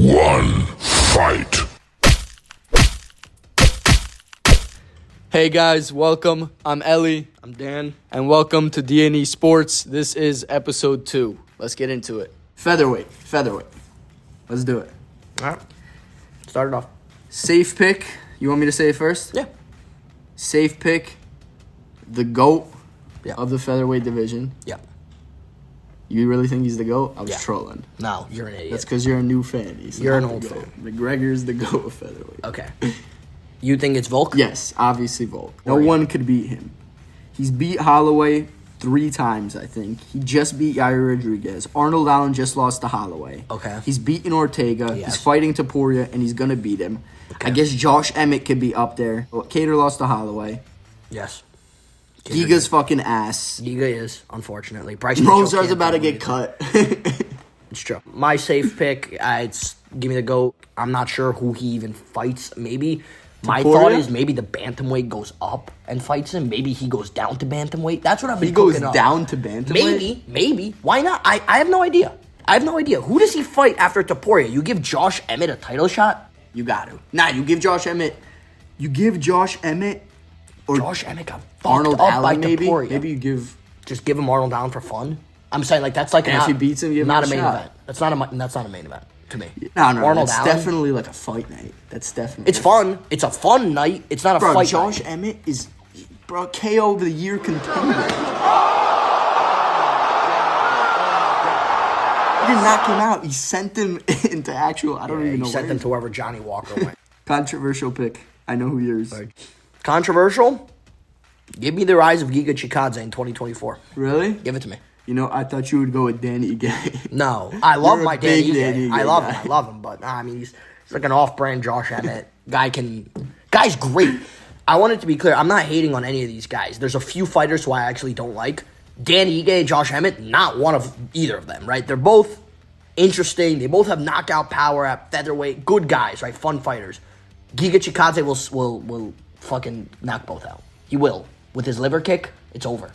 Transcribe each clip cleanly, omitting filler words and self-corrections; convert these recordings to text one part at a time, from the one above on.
1, fight. Hey guys, welcome. I'm Ellie. I'm Dan. And welcome to D&E Sports. This is episode 2. Let's get into it. Featherweight. Let's do it. All right. Start it off. Safe pick. You want me to say it first? Yeah. Safe pick. The GOAT Yeah. of the featherweight division. Yeah. You really think he's the GOAT? I was Yeah. trolling. No, you're an idiot. That's because you're a new fan. He's You're not an old the GOAT. fan. McGregor's the GOAT of featherweight. Okay. You think it's Volk? Yes, obviously Volk. No Or- one could beat him. He's beat Holloway 3 times, I think. He just beat Yair Rodriguez. Arnold Allen just lost to Holloway. Okay. He's beaten Ortega. Yes. He's fighting Topuria, and he's going to beat him. Okay. I guess Josh Emmett could be up there. Well, Cater lost to Holloway. Yes. Giga's fucking ass. Giga is, unfortunately. Bryce Mitchell Mozart's can't about to do get anything. cut. It's true. My safe pick, it's give me the GOAT. I'm not sure who he even fights. Maybe. My Topuria? thought is maybe the bantamweight goes up and fights him. Maybe he goes down to bantamweight. That's what I've been He goes cooking up. down to bantamweight? Maybe. Why not? I have no idea. Who does he fight after Topuria? You give Josh Emmett a title shot? You got to. Nah, you give Josh Emmett. Or Josh Emmett got fucked Arnold up Allen, by maybe? Topuria. Maybe you give... Just give him Arnold Allen for fun. I'm saying like that's like And if he beats him, give him not a a main shot. event. That's not a main event to me. No, Arnold that's Allen. definitely like a fight night. That's definitely... It's fun. It's a fun night. It's not a Bro, fight. Josh night. Emmett is... Bro, KO of the year contender. He didn't knock him out. He sent him into actual... I don't even know He sent where them he's- to wherever Johnny Walker went. Controversial pick. I know who yours. Controversial? Give me the rise of Giga Chikadze in 2024. Really? Give it to me. You know, I thought you would go with Danny Gay. No, I love You're a my big Danny. Danny I Gay love guy. him. But I mean, he's like an off-brand Josh Emmett. Guy's great. I want it to be clear. I'm not hating on any of these guys. There's a few fighters who I actually don't like. Danny Ige, Josh Emmett, not one of either of them. Right? They're both interesting. They both have knockout power at featherweight. Good guys, right? Fun fighters. Giga Chikadze will fucking knock both out. He will. With his liver kick, it's over.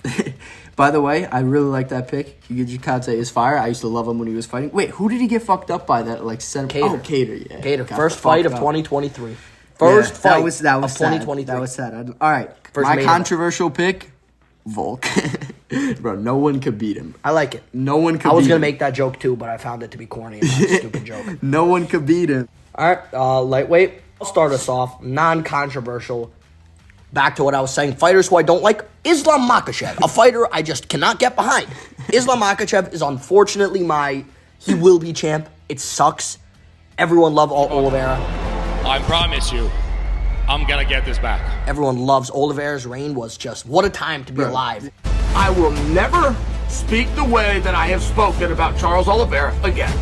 By the way, I really like that pick. Giga Chikadze is fire. I used to love him when he was fighting. Wait, who did he get fucked up by that? Like, Cater. Oh, Cater, yeah. Cater. Got First fight of fucked up. 2023. Yeah, First fight that was of sad. 2023. That was sad. All right, First my main controversial pick, Volk. Bro, no one could beat him. I like it. No one could I was beat going him. to make that joke too, but I found it to be corny and not a stupid joke. No one could beat him. All right, lightweight. I'll start us off. Non-controversial. Back to what I was saying. Fighters who I don't like. Islam Makhachev. A fighter I just cannot get behind. Islam Makhachev is unfortunately he will be champ. It sucks. Everyone loves Oliveira. I promise you, I'm gonna get this back. Everyone loves Oliveira's reign was just, what a time to be alive. I will never speak the way that I have spoken about Charles Oliveira again.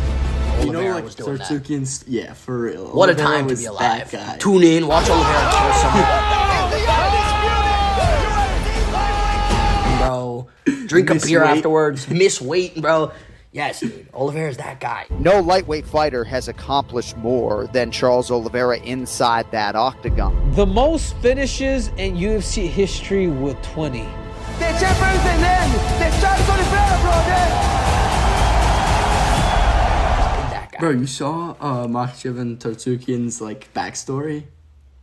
You know, Oliveira like was doing that. Tsarsukian's... Yeah, for real. What a Oliveira time to was be that alive. guy. Tune in, watch Oliveira kill someone. Bro, drink a Miss beer weight. afterwards, miss weight, bro. Yes, dude, Oliveira's that guy. No lightweight fighter has accomplished more than Charles Oliveira inside that octagon. The most finishes in UFC history with 20. That guy. Bro, you saw Makhachev and Tsarsukian's, like, backstory?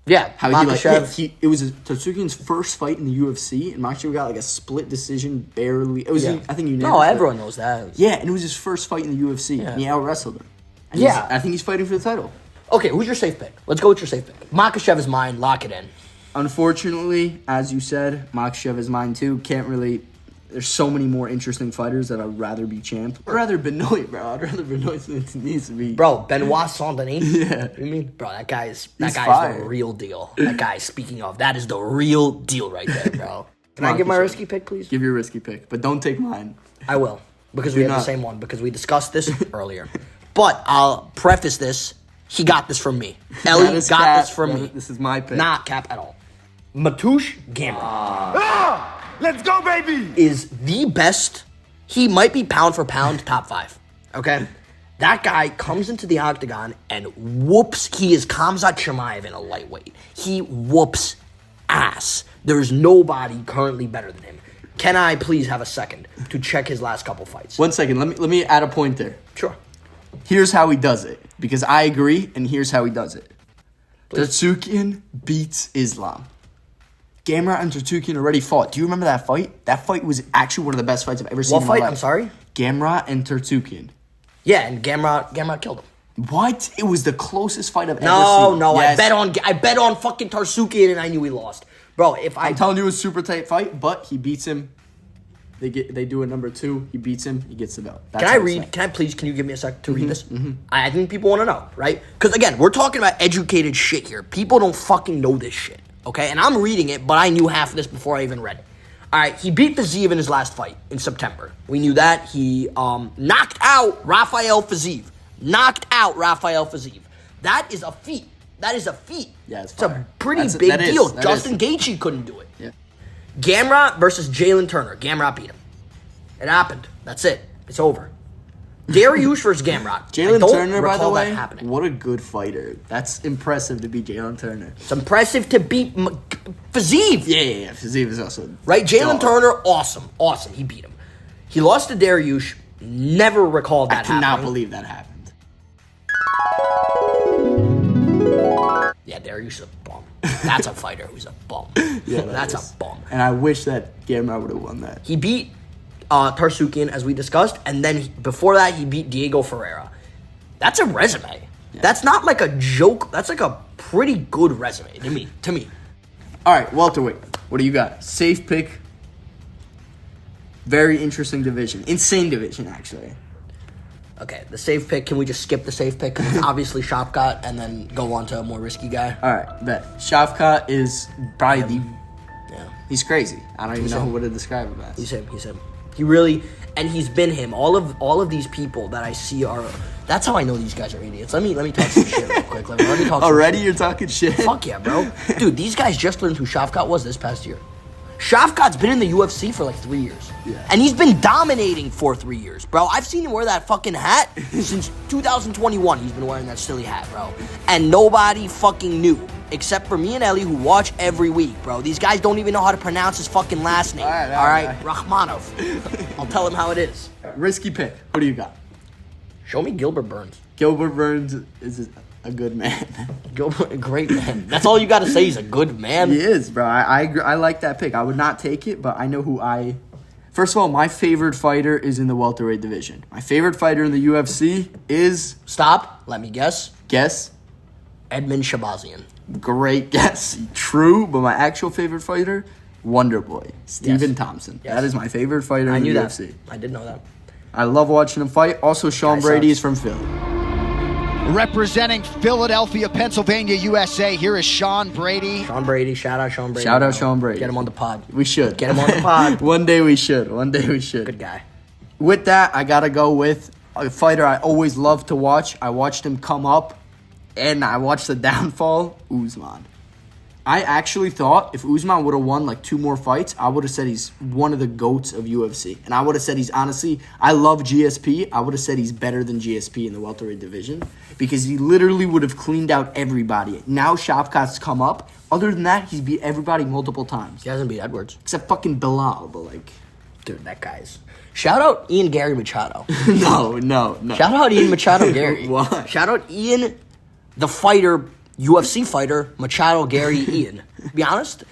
Yeah, How Makhachev. it was Tsarsukian's first fight in the UFC, and Makhachev got, like, a split decision, barely. It was, Yeah. I think, unanimous. No, everyone knows that. Yeah, and it was his first fight in the UFC, and he out-wrestled him. And Yeah. I think he's fighting for the title. Okay, who's your safe pick? Let's go with your safe pick. Makhachev is mine. Lock it in. Unfortunately, as you said, Makhachev is mine too. Can't really... There's so many more interesting fighters that I'd rather be champ. I'd rather Benoit, bro. I'd rather Benoit than it needs to be. Bro, Benoit Saint-Denis. Yeah. You mean? Bro, that guy's He's the fire. real deal. That guy, speaking of, that is the real deal right there, bro. Can I give my Makhachev. risky pick, please? Give your risky pick, but don't take mine. I will, because we Do have the not. same one, because we discussed this earlier. But I'll preface this. He got this from me. Ellie That is got cap. this from me. This is my pick. Not cap at all. Mateusz Gamrot Let's go, baby! is the best. He might be pound for pound top 5. Okay? That guy comes into the octagon and whoops. He is Khamzat Chimaev in a lightweight. He whoops ass. There's nobody currently better than him. Can I please have a second to check his last couple fights? 1 second. Let me add a point there. Sure. Here's how he does it. Because I agree, and here's how he does it. Tarsukian beats Islam. Gamrot and Tarsukian already fought. Do you remember that fight? That fight was actually one of the best fights I've ever seen in my What fight? life. I'm sorry? Gamrot and Tarsukian. Yeah, and Gamrot killed him. What? It was the closest fight I've ever No, seen. no, Yes. I bet on fucking Tarsukian and I knew he lost. Bro, if I'm telling you, it was a super tight fight, but he beats him. They do a number 2. He beats him. He gets the belt. That's Can I how it's read? like. Can you give me a sec to read this? I think people want to know, right? Because again, we're talking about educated shit here. People don't fucking know this shit, okay? And I'm reading it, but I knew half of this before I even read it. All right, he beat Fiziev in his last fight in September. We knew that. He knocked out Rafael Fiziev. That is a feat. Yeah, it's a fire. pretty That big is. deal. That Justin is. Gaethje couldn't do it. Yeah. Gamrot versus Jalen Turner. Gamrot beat him. It happened. That's it. It's over. Dariush versus Gamrot. Jalen Turner, by the recall that way, happening. what a good fighter. That's impressive to beat Jalen Turner. It's impressive to beat Fiziev. Yeah. Fiziev is also Right? Jalen dog. Turner, awesome. He beat him. He lost to Dariush. Never recalled that I cannot happening. believe that happened. Yeah, Dariush is a bum. That's a fighter who's a bum. Yeah, That's is. a bum. And I wish that Gamrot would have won that. He beat Tarsukian, as we discussed, and then before that, he beat Diego Ferreira. That's a resume. Yeah. That's not like a joke. That's like a pretty good resume to me. All right, welterweight. What do you got? Safe pick. Very interesting division. Insane division, actually. Okay, the safe pick. Can we just skip the safe pick? 'Cause it's obviously Shopkat, and then go on to a more risky guy. All right, bet. Shafkat is probably the... Yeah, He's crazy. I don't even know him. what to describe him as. he's him. He really, and he's been him. All of these people that I see are. That's how I know these guys are idiots. Let me talk some shit real quick. Let me talk. Already some you're talking shit? shit. Fuck yeah, bro. Dude, these guys just learned who Shafkat was this past year. Shafkat's been in the UFC for like 3 years. Yeah. And he's been dominating for 3 years, bro. I've seen him wear that fucking hat since 2021. He's been wearing that silly hat, bro. And nobody fucking knew. Except for me and Ellie, who watch every week, bro. These guys don't even know how to pronounce his fucking last name. All right? Rachmanov. I'll tell him how it is. Risky pick. What do you got? Show me Gilbert Burns. Gilbert Burns is a good man. Gilbert, great man. That's all you got to say. He's a good man. He is, bro. I agree. I like that pick. I would not take it, but I know who I... First of all, my favorite fighter is in the welterweight division. My favorite fighter in the UFC is... Stop. Let me guess. Guess. Edmund Shabazian. Great guess. True, but my actual favorite fighter, Wonderboy, Stephen Thompson. Yes. That is my favorite fighter I in the knew that. UFC. I did know that. I love watching him fight. Also, Sean Guy Brady sucks. is from Philly. Representing Philadelphia, Pennsylvania, USA, here is Sean Brady. Sean Brady. Shout out Sean Brady. Shout out Sean Brady. Get him on the pod. We should. Get him on the pod. One day we should. Good guy. With that, I got to go with a fighter I always love to watch. I watched him come up, and I watched the downfall, Usman. I actually thought if Usman would have won like 2 more fights, I would have said he's one of the GOATs of UFC. And I would have said he's honestly, I love GSP. I would have said he's better than GSP in the welterweight division because he literally would have cleaned out everybody. Now Shafkat's come up. Other than that, he's beat everybody multiple times. He hasn't beat Edwards. Except fucking Bilal, but like... Dude, that guy's... Shout out Ian Gary Machado. No. Shout out Ian Machado Gary. Why? Shout out Ian, the fighter, UFC fighter, Machado Gary Ian. To be honest,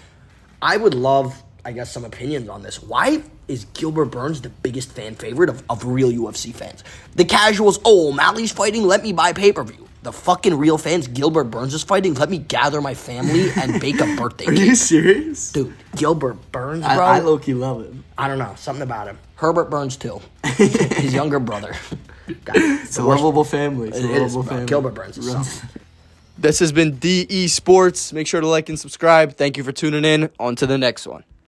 I would love, I guess, some opinions on this. Why is Gilbert Burns the biggest fan favorite of real UFC fans? The casuals, oh, O'Malley's fighting, let me buy pay-per-view. The fucking real fans, Gilbert Burns is fighting, let me gather my family and bake a birthday Are cake. you serious? Dude, Gilbert Burns, bro. I low-key love him. I don't know, something about him. Herbert Burns too. His younger brother. God, It's a lovable family. It's a It is, lovable bro. family. Gilbert Burns is something. This has been DE Sports. Make sure to like and subscribe. Thank you for tuning in. On to the next one.